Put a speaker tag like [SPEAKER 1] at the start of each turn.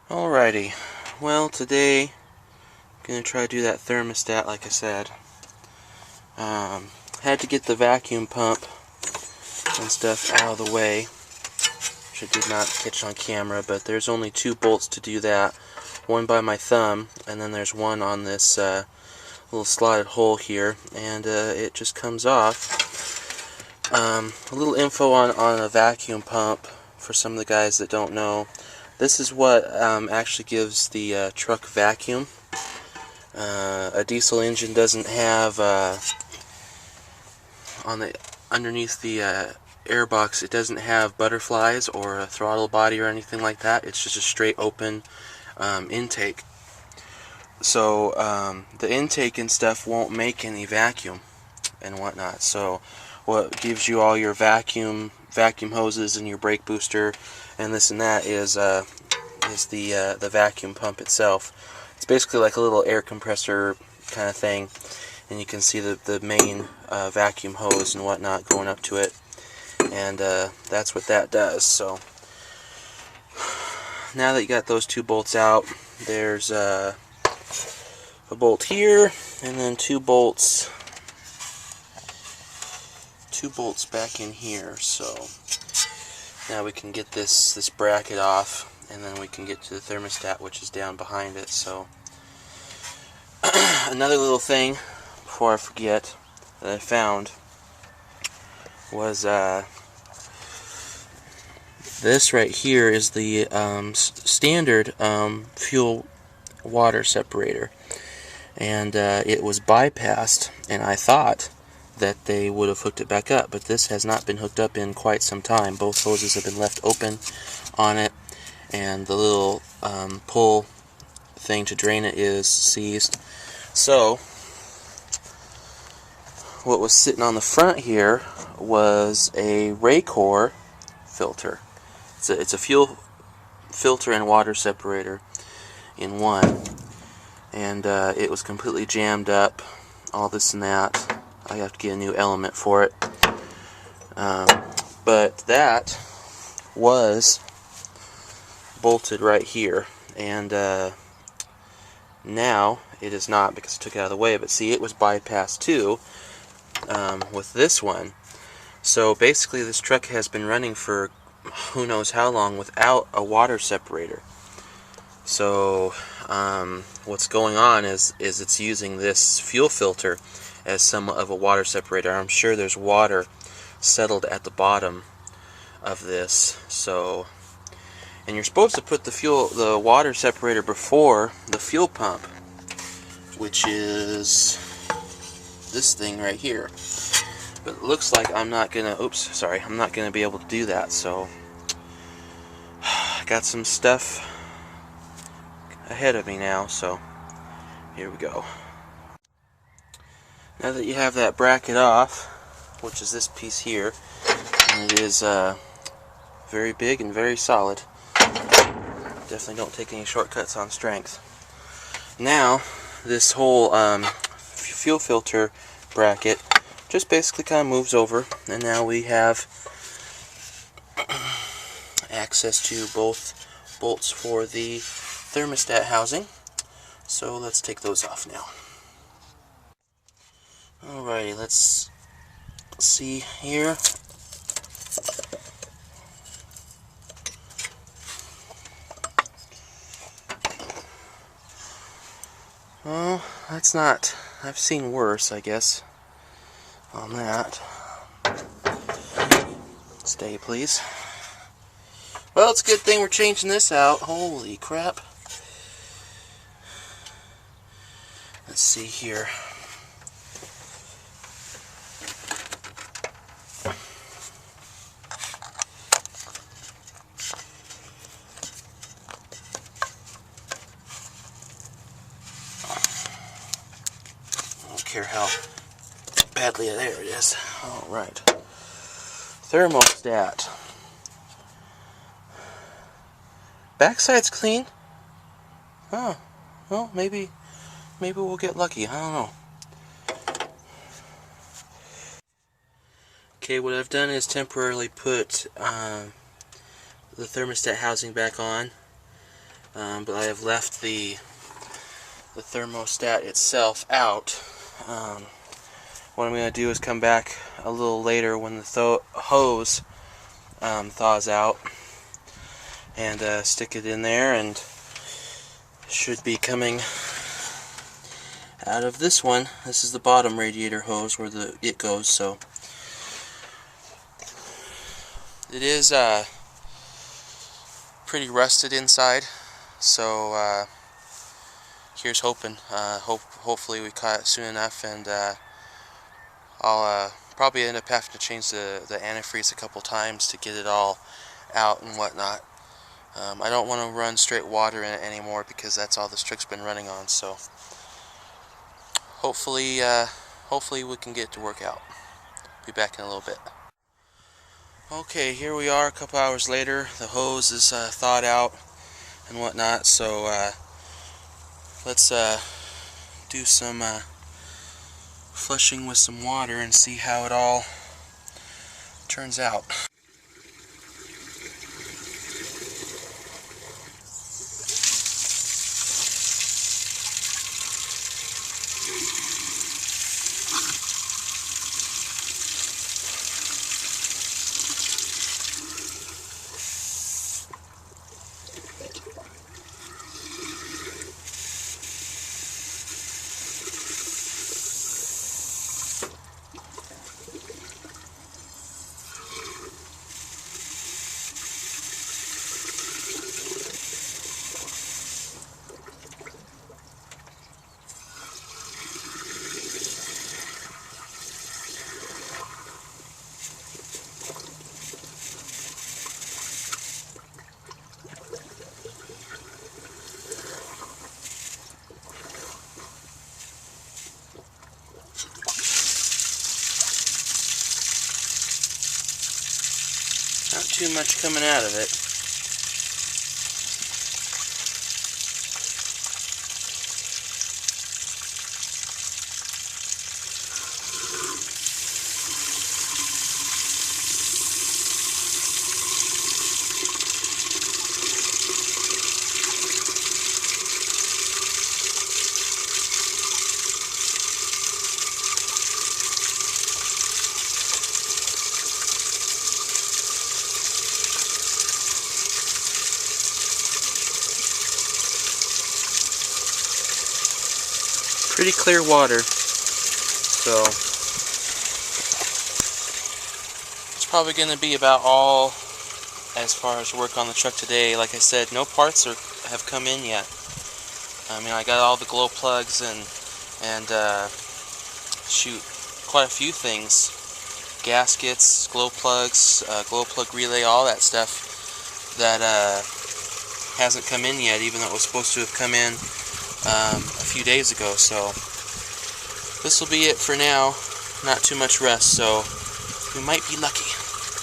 [SPEAKER 1] Alrighty, well today I'm going to try to do that thermostat like I said. Had to get the vacuum pump and stuff out of the way, which I did not catch on camera, but there's only 2 bolts to do that. One by my thumb, and then there's one on this little slotted hole here, and it just comes off. A little info on a vacuum pump for some of the guys that don't know. This is what actually gives the truck vacuum. A diesel engine doesn't have underneath the air box, it doesn't have butterflies or a throttle body or anything like that. It's just a straight open intake. So the intake and stuff won't make any vacuum and whatnot. So what gives you all your vacuum hoses and your brake booster and this and that is the vacuum pump itself. It's basically like a little air compressor kind of thing, and you can see the main vacuum hose and whatnot going up to it, and that's what that does. So now that you got those 2 bolts out, there's a bolt here, and then 2 bolts back in here. So now we can get this bracket off, and then we can get to the thermostat, which is down behind it. So another little thing before I forget that I found was this right here is the standard fuel water separator, and it was bypassed, and I thought that they would have hooked it back up, but this has not been hooked up in quite some time. Both hoses have been left open on it, and the little pull thing to drain it is seized. So what was sitting on the front here was a Raycor filter. It's a fuel filter and water separator in one, and it was completely jammed up, all this and that. I have to get a new element for it, but that was bolted right here, and now it is not, because I took it out of the way. But see, it was bypassed too with this one. So basically this truck has been running for who knows how long without a water separator. So what's going on is it's using this fuel filter as somewhat of a water separator. I'm sure there's water settled at the bottom of this. So, and you're supposed to put the water separator before the fuel pump, which is this thing right here. But it looks like I'm not gonna be able to do that. So I got some stuff ahead of me now, so here we go. Now that you have that bracket off, which is this piece here, and it is very big and very solid. Definitely don't take any shortcuts on strength. Now this whole fuel filter bracket just basically kind of moves over, and now we have access to both bolts for the thermostat housing. So let's take those off now. Alrighty, let's see here. Well, that's not, I've seen worse, I guess, on that. Stay, please. Well, it's a good thing we're changing this out. Holy crap. Let's see here. I don't care how badly, there it is. Alright. Thermostat. Backside's clean. Oh, well, maybe we'll get lucky. I don't know. Okay, what I've done is temporarily put the thermostat housing back on, but I have left the thermostat itself out. What I'm going to do is come back a little later when the hose thaws out and stick it in there, and it should be coming out of this one. This is the bottom radiator hose where it goes, so it is pretty rusted inside, so here's hoping. Hopefully we caught it soon enough, and I'll probably end up having to change the antifreeze a couple times to get it all out and whatnot. I don't want to run straight water in it anymore because that's all this truck's been running on, so hopefully we can get it to work out. Be back in a little bit. Okay, here we are a couple hours later. The hose is thawed out and whatnot, so let's do some flushing with some water and see how it all turns out. Not too much coming out of it. Pretty clear water, so it's probably going to be about all as far as work on the truck today. Like I said, no parts have come in yet. I mean, I got all the glow plugs and shoot, quite a few things, gaskets, glow plugs, glow plug relay, all that stuff that hasn't come in yet, even though it was supposed to have come in a few days ago. So this will be it for now. Not too much rust, so we might be lucky.